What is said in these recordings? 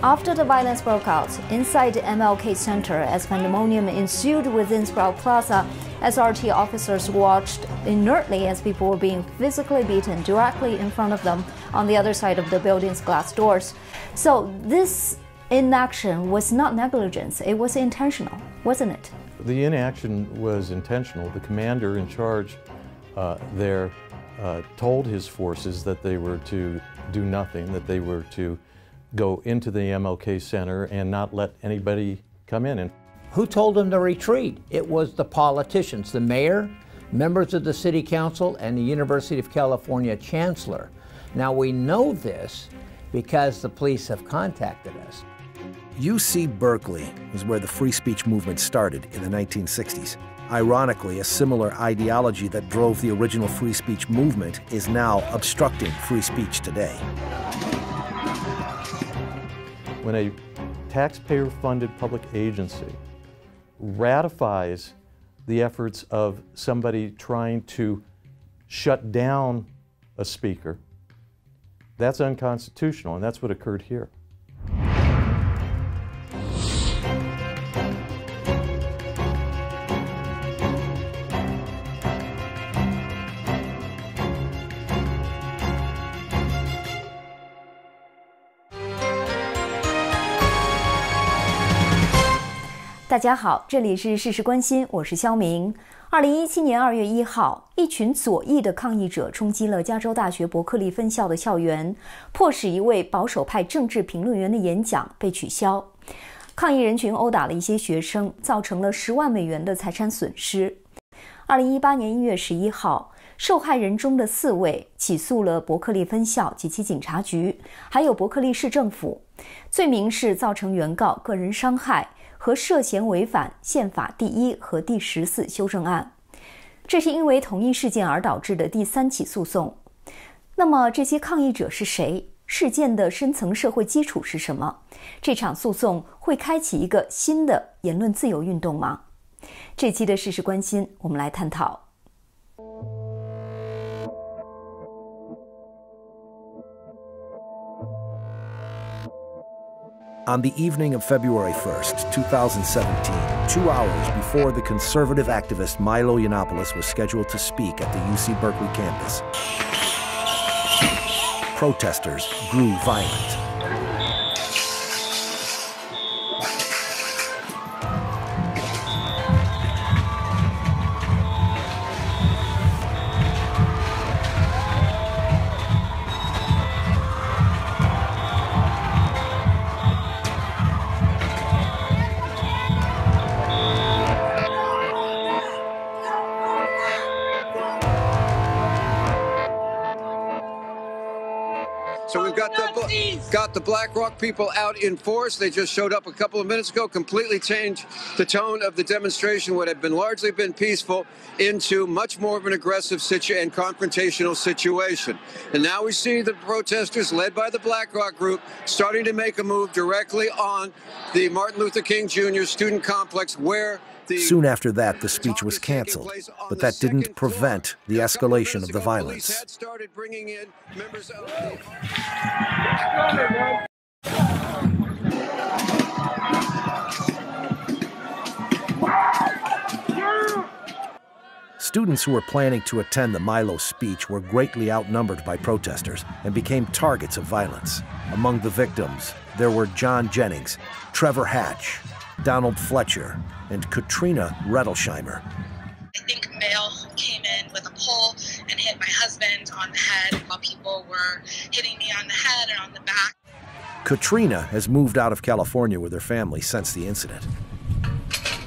After the violence broke out inside the MLK Center as pandemonium ensued within Sprout Plaza, SRT officers watched inertly as people were being physically beaten directly in front of them on the other side of the building's glass doors. So this inaction was not negligence, it was intentional, wasn't it? The inaction was intentional. The commander in charge there told his forces that they were to do nothing, that they were to go into the MLK Center and not let anybody come in. Who told them to retreat? It was the politicians, the mayor, members of the city council, and the University of California chancellor. Now we know this because the police have contacted us. UC Berkeley is where the free speech movement started in the 1960s. Ironically, a similar ideology that drove the original free speech movement is now obstructing free speech today. When a taxpayer-funded public agency ratifies the efforts of somebody trying to shut down a speaker, that's unconstitutional, and that's what occurred here.大家好，这里是事事关心，我是肖明。2017年2月1号，一群左翼的抗议者冲击了加州大学伯克利分校的校园，迫使一位保守派政治评论员的演讲被取消。抗议人群殴打了一些学生，造成了10万美元的财产损失。2018年1月11号，受害人中的4位起诉了伯克利分校及其警察局，还有伯克利市政府，罪名是造成原告个人伤害和涉嫌违反宪法第1和第14修正案。这是因为同一事件而导致的第3起诉讼。那么这些抗议者是谁？事件的深层社会基础是什么？这场诉讼会开启一个新的言论自由运动吗？这期的事事关心，我们来探讨。On the evening of February 1st, 2017, 2 hours before the conservative activist Milo Yiannopoulos was scheduled to speak at the UC Berkeley campus, protesters grew violent. So we've got the BlackRock people out in force. They just showed up a couple of minutes ago, completely changed the tone of the demonstration, what had been largely peaceful, into much more of an aggressive and confrontational situation. And now we see the protesters, led by the BlackRock group, starting to make a move directly on the Martin Luther King Jr. student complex, where soon after that, the speech was canceled, but that didn't prevent the escalation of the violence. Students who were planning to attend the Milo speech were greatly outnumbered by protesters and became targets of violence. Among the victims, there were John Jennings, Trevor Hatch, Donald Fletcher, and Katrina Rettelsheimer. I think a male came in with a pole and hit my husband on the head while people were hitting me on the head and on the back. Katrina has moved out of California with her family since the incident.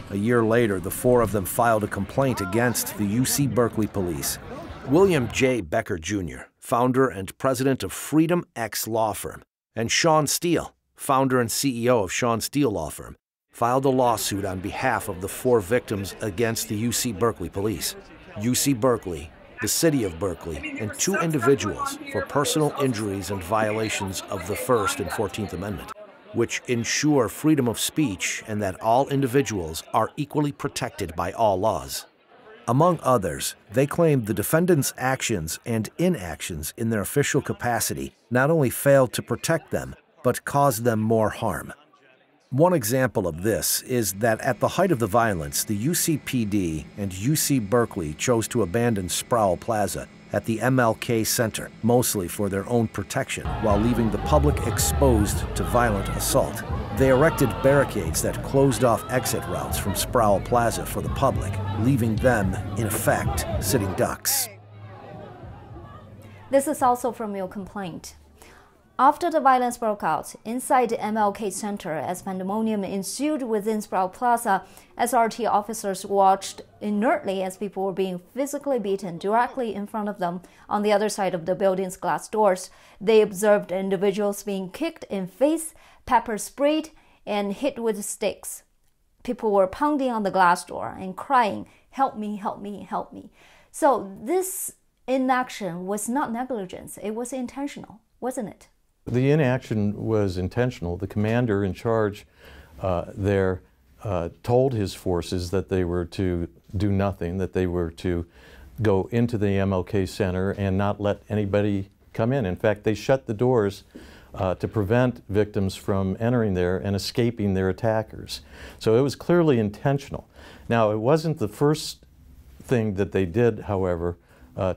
A year later, the 4 of them filed a complaint against the UC Berkeley police. William J. Becker Jr., founder and president of Freedom X Law Firm, and Sean Steele, founder and CEO of Sean Steele Law Firm, filed a lawsuit on behalf of the 4 victims against the UC Berkeley police. UC Berkeley, the city of Berkeley, and 2 individuals for personal injuries and violations of the First and 14th Amendment, which ensure freedom of speech and that all individuals are equally protected by all laws. Among others, they claimed the defendants' actions and inactions in their official capacity not only failed to protect them, but caused them more harm. One example of this is that at the height of the violence, the UCPD and UC Berkeley chose to abandon Sproul Plaza at the MLK Center, mostly for their own protection, while leaving the public exposed to violent assault. They erected barricades that closed off exit routes from Sproul Plaza for the public, leaving them, in effect, sitting ducks. This is also from your complaint. After the violence broke out inside the MLK Center as pandemonium ensued within Sproul Plaza, SRT officers watched inertly as people were being physically beaten directly in front of them on the other side of the building's glass doors. They observed individuals being kicked in face, pepper sprayed, and hit with sticks. People were pounding on the glass door and crying, "Help me, help me, help me." So this inaction was not negligence, it was intentional, wasn't it? The inaction was intentional. The commander in charge there told his forces that they were to do nothing, that they were to go into the MLK Center and not let anybody come in. In fact, they shut the doors to prevent victims from entering there and escaping their attackers. So it was clearly intentional. Now, it wasn't the first thing that they did, however,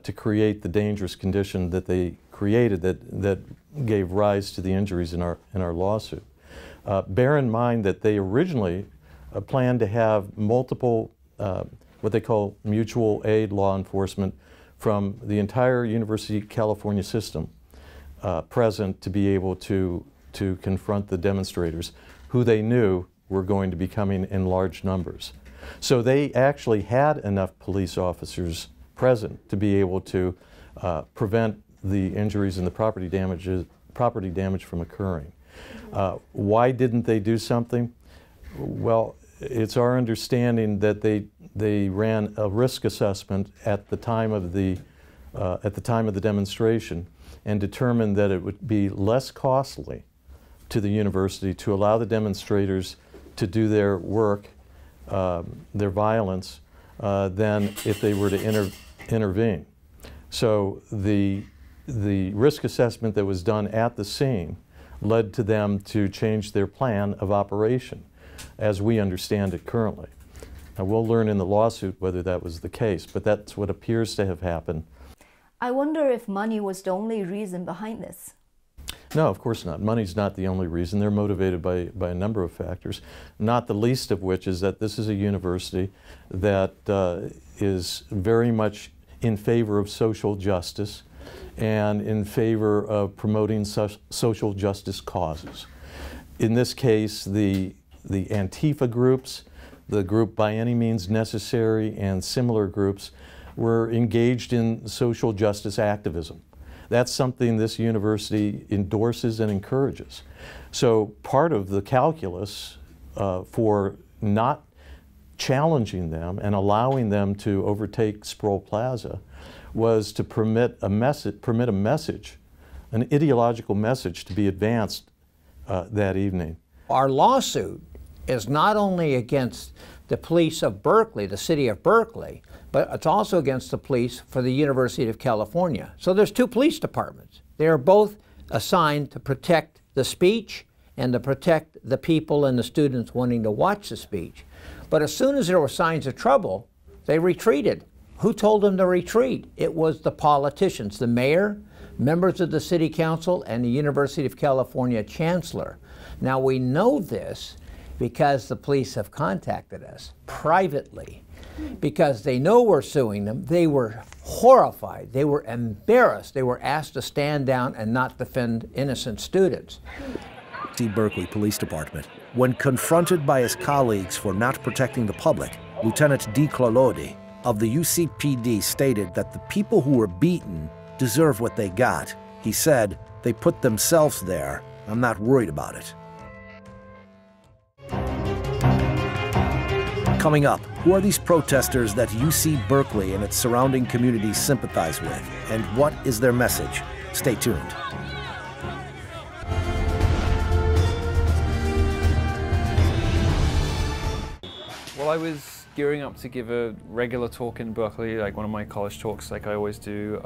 to create the dangerous condition that they created that gave rise to the injuries in our lawsuit. Bear in mind that they originally planned to have multiple what they call mutual aid law enforcement from the entire University of California system present to be able to confront the demonstrators who they knew were going to be coming in large numbers. So they actually had enough police officers present to be able to prevent the injuries and the property damage from occurring. Why didn't they do something? Well, it's our understanding that they ran a risk assessment at the time of the demonstration and determined that it would be less costly to the university to allow the demonstrators to do their work, their violence, than if they were to intervene. So the risk assessment that was done at the scene led to them to change their plan of operation, as we understand it currently. Now, we'll learn in the lawsuit whether that was the case, but that's what appears to have happened. I wonder if money was the only reason behind this. No, of course not. Money's not the only reason. They're motivated by a number of factors, not the least of which is that this is a university that is very much in favor of social justice and in favor of promoting social justice causes. In this case, the Antifa groups, the group By Any Means Necessary, and similar groups were engaged in social justice activism. That's something this university endorses and encourages. So part of the calculus for not challenging them and allowing them to overtake Sproul Plaza was to permit a message, an ideological message, to be advanced that evening. Our lawsuit is not only against the police of Berkeley, the city of Berkeley, but it's also against the police for the University of California. So there's two police departments. They are both assigned to protect the speech and to protect the people and the students wanting to watch the speech. But as soon as there were signs of trouble, they retreated. Who told them to retreat? It was the politicians, the mayor, members of the city council, and the University of California chancellor. Now we know this because the police have contacted us privately, because they know we're suing them. They were horrified. They were embarrassed. They were asked to stand down and not defend innocent students. UC Berkeley Police Department. When confronted by his colleagues for not protecting the public, Lieutenant Di Clolodi of the UCPD stated that the people who were beaten deserve what they got. He said, "They put themselves there. I'm not worried about it." Coming up, who are these protesters that UC Berkeley and its surrounding communities sympathize with? And what is their message? Stay tuned. Well, I was gearing up to give a regular talk in Berkeley, like one of my college talks, like I always do,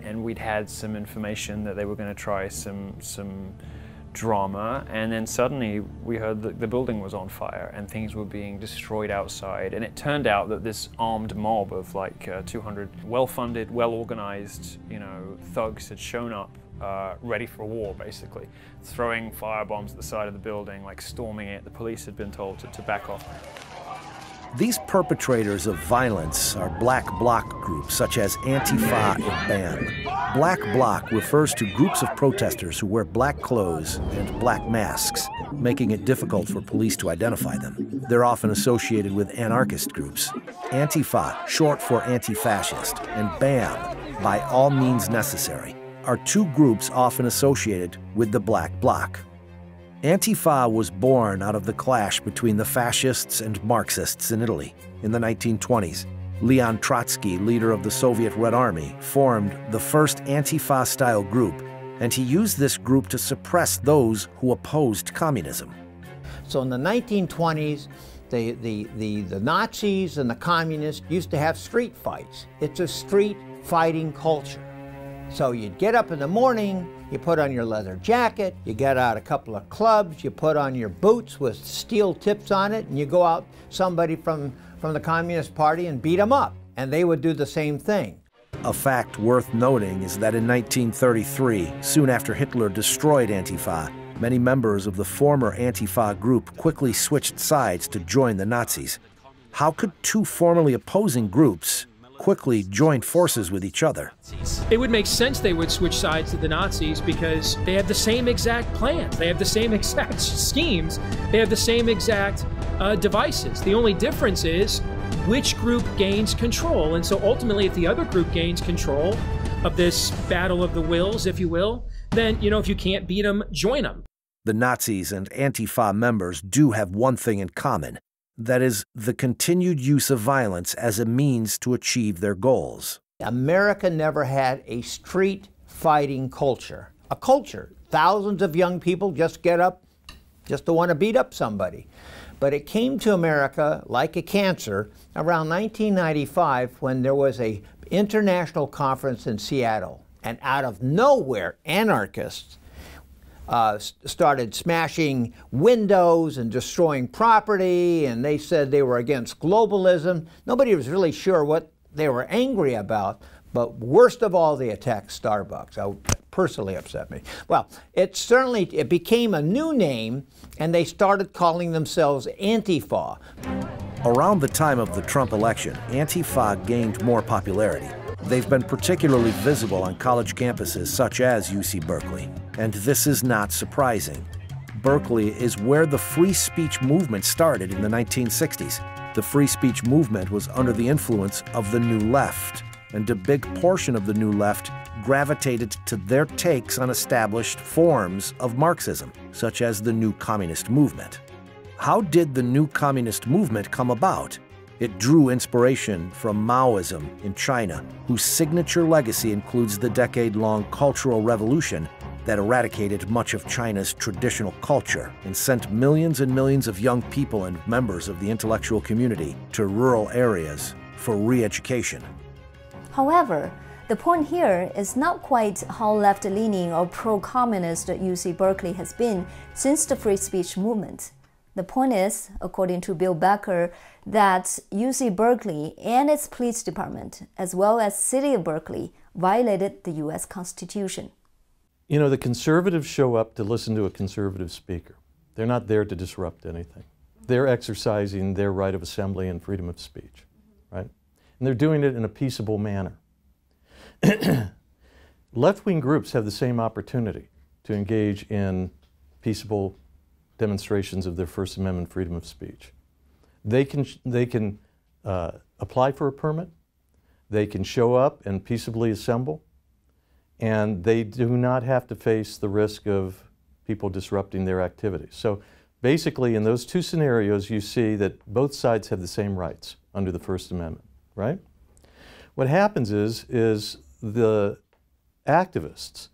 and we'd had some information that they were going to try some drama, and then suddenly we heard that the building was on fire and things were being destroyed outside, and it turned out that this armed mob of like 200 well-funded, well-organized, thugs had shown up ready for war, basically, throwing firebombs at the side of the building, like storming it. The police had been told to back off. These perpetrators of violence are black bloc groups such as Antifa and BAM. Black bloc refers to groups of protesters who wear black clothes and black masks, making it difficult for police to identify them. They're often associated with anarchist groups. Antifa, short for anti-fascist, and BAM, by all means necessary, are two groups often associated with the black bloc. Antifa was born out of the clash between the fascists and Marxists in Italy in the 1920s. Leon Trotsky, leader of the Soviet Red Army, formed the first Antifa-style group, and he used this group to suppress those who opposed communism. So in the 1920s, the Nazis and the communists used to have street fights. It's a street fighting culture. So you'd get up in the morning, you put on your leather jacket, you get out a couple of clubs, you put on your boots with steel tips on it, and you go out somebody from the Communist Party and beat them up. And they would do the same thing. A fact worth noting is that in 1933, soon after Hitler destroyed Antifa, many members of the former Antifa group quickly switched sides to join the Nazis. How could two formerly opposing groups quickly join forces with each other? It would make sense they would switch sides to the Nazis because they have the same exact plans, they have the same exact schemes, they have the same exact devices. The only difference is which group gains control. And so ultimately, if the other group gains control of this battle of the wills, if you will, then, if you can't beat them, join them. The Nazis and Antifa members do have one thing in common. That is, the continued use of violence as a means to achieve their goals. America never had a street fighting culture. A culture. Thousands of young people just get up just to want to beat up somebody. But it came to America like a cancer around 1995 when there was an international conference in Seattle. And out of nowhere, anarchists started smashing windows and destroying property, and they said they were against globalism. Nobody was really sure what they were angry about, but worst of all, they attacked Starbucks. That personally upset me. Well, it became a new name, and they started calling themselves Antifa. Around the time of the Trump election, Antifa gained more popularity. They've been particularly visible on college campuses such as UC Berkeley. And this is not surprising. Berkeley is where the free speech movement started in the 1960s. The free speech movement was under the influence of the New Left, and a big portion of the New Left gravitated to their takes on established forms of Marxism, such as the New Communist Movement. How did the New Communist Movement come about? It drew inspiration from Maoism in China, whose signature legacy includes the decade-long Cultural Revolution that eradicated much of China's traditional culture and sent millions and millions of young people and members of the intellectual community to rural areas for re-education. However, the point here is not quite how left-leaning or pro-communist UC Berkeley has been since the free speech movement. The point is, according to Bill Becker, that UC Berkeley and its police department, as well as City of Berkeley, violated the U.S. Constitution. The conservatives show up to listen to a conservative speaker. They're not there to disrupt anything. They're exercising their right of assembly and freedom of speech, right? And they're doing it in a peaceable manner. Left-wing groups have the same opportunity to engage in peaceable demonstrations of their First Amendment freedom of speech. They can apply for a permit, they can show up and peaceably assemble, and they do not have to face the risk of people disrupting their activities. So basically in those two scenarios you see that both sides have the same rights under the First Amendment, right? What happens is the activists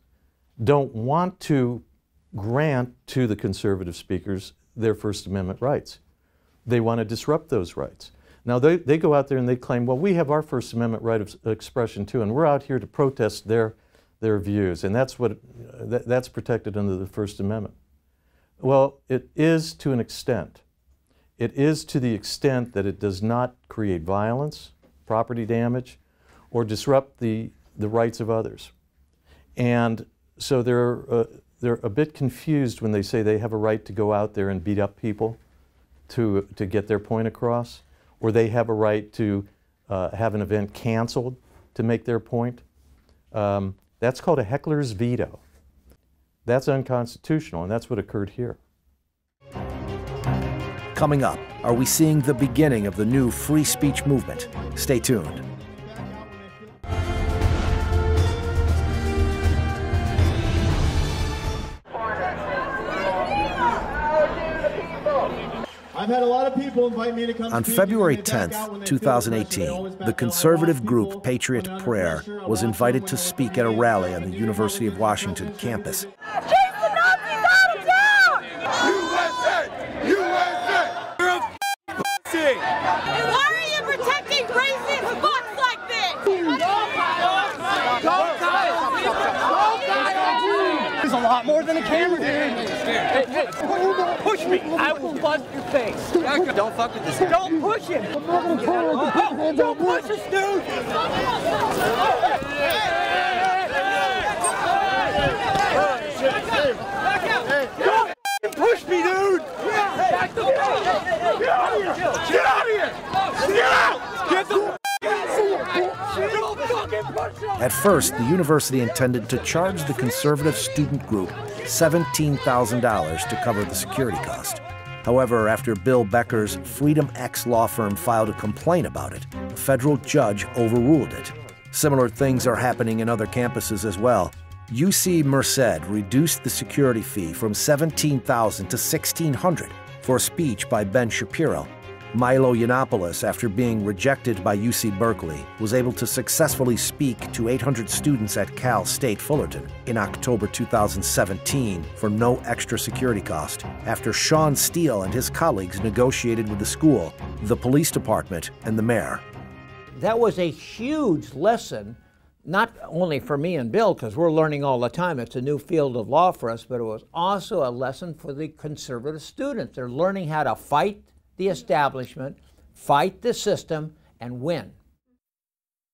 don't want to grant to the conservative speakers their First Amendment rights. They want to disrupt those rights. Now they go out there and they claim, well, we have our First Amendment right of expression too, and we're out here to protest their views, and that's protected under the First Amendment. Well, it is to an extent. It is to the extent that it does not create violence, property damage, or disrupt the rights of others. And so they're a bit confused when they say they have a right to go out there and beat up people to get their point across, or they have a right to have an event canceled to make their point. That's called a heckler's veto. That's unconstitutional, and that's what occurred here. Coming up, are we seeing the beginning of the new free speech movement? Stay tuned. I've had a lot of people invite me to come. On February 10th, 2018, the conservative group Patriot Prayer was invited to speak at a rally on the University of Washington campus. Keep the Nazis out of town! USA! USA! You're a pussy! And why are you protecting racist fucks like this? There's a lot more than a camera. Hey, push me. I will bust your face. Don't fuck with this guy. Don't push him. Oh, don't push us, dude. Don't push me, dude. Get out of here. Get out of here. Get out. Get the At first, the university intended to charge the conservative student group $17,000 to cover the security cost. However, after Bill Becker's Freedom X law firm filed a complaint about it, a federal judge overruled it. Similar things are happening in other campuses as well. UC Merced reduced the security fee from $17,000 to $1,600 for a speech by Ben Shapiro. Milo Yiannopoulos, after being rejected by UC Berkeley, was able to successfully speak to 800 students at Cal State Fullerton in October 2017 for no extra security cost, after Sean Steele and his colleagues negotiated with the school, the police department, and the mayor. That was a huge lesson, not only for me and Bill, because we're learning all the time. It's a new field of law for us, but it was also a lesson for the conservative students. They're learning how to fight the establishment, fight the system, and win.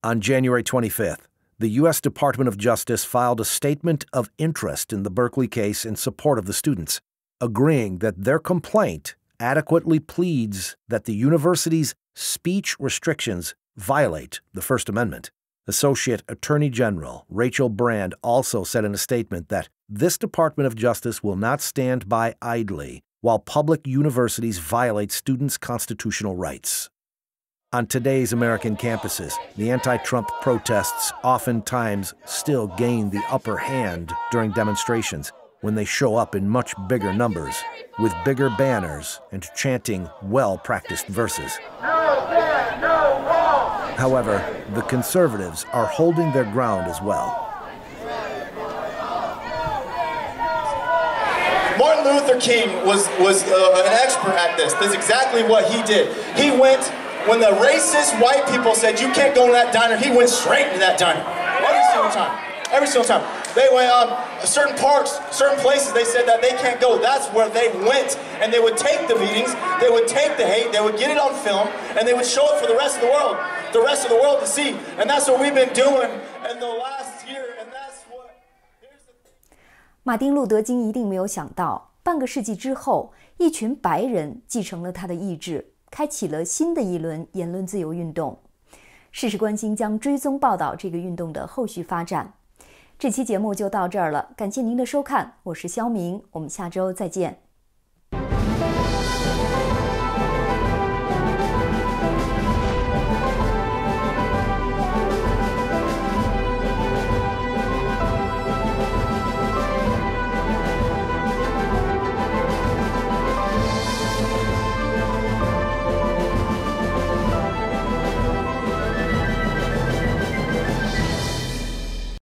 On January 25th, the U.S. Department of Justice filed a statement of interest in the Berkeley case in support of the students, agreeing that their complaint adequately pleads that the university's speech restrictions violate the First Amendment. Associate Attorney General Rachel Brand also said in a statement that this Department of Justice will not stand by idly while public universities violate students' constitutional rights. On today's American campuses, the anti-Trump protests oftentimes still gain the upper hand during demonstrations when they show up in much bigger numbers, with bigger banners and chanting well-practiced verses. However, the conservatives are holding their ground as well. Martin Luther King was an expert at this. That's exactly what he did. He went, when the racist white people said, you can't go to that diner, he went straight to that diner. Every single time. Every single time. They went certain parks, certain places, they said that they can't go. That's where they went. And they would take the beatings, they would take the hate, they would get it on film, and they would show it for the rest of the world to see. And that's what we've been doing in the last year, and that's what... 马丁·路德·金一定没有想到，半个世纪之后，一群白人继承了他的意志，开启了新的一轮言论自由运动。事事关心将追踪报道这个运动的后续发展。这期节目就到这儿了，感谢您的收看，我是肖明，我们下周再见。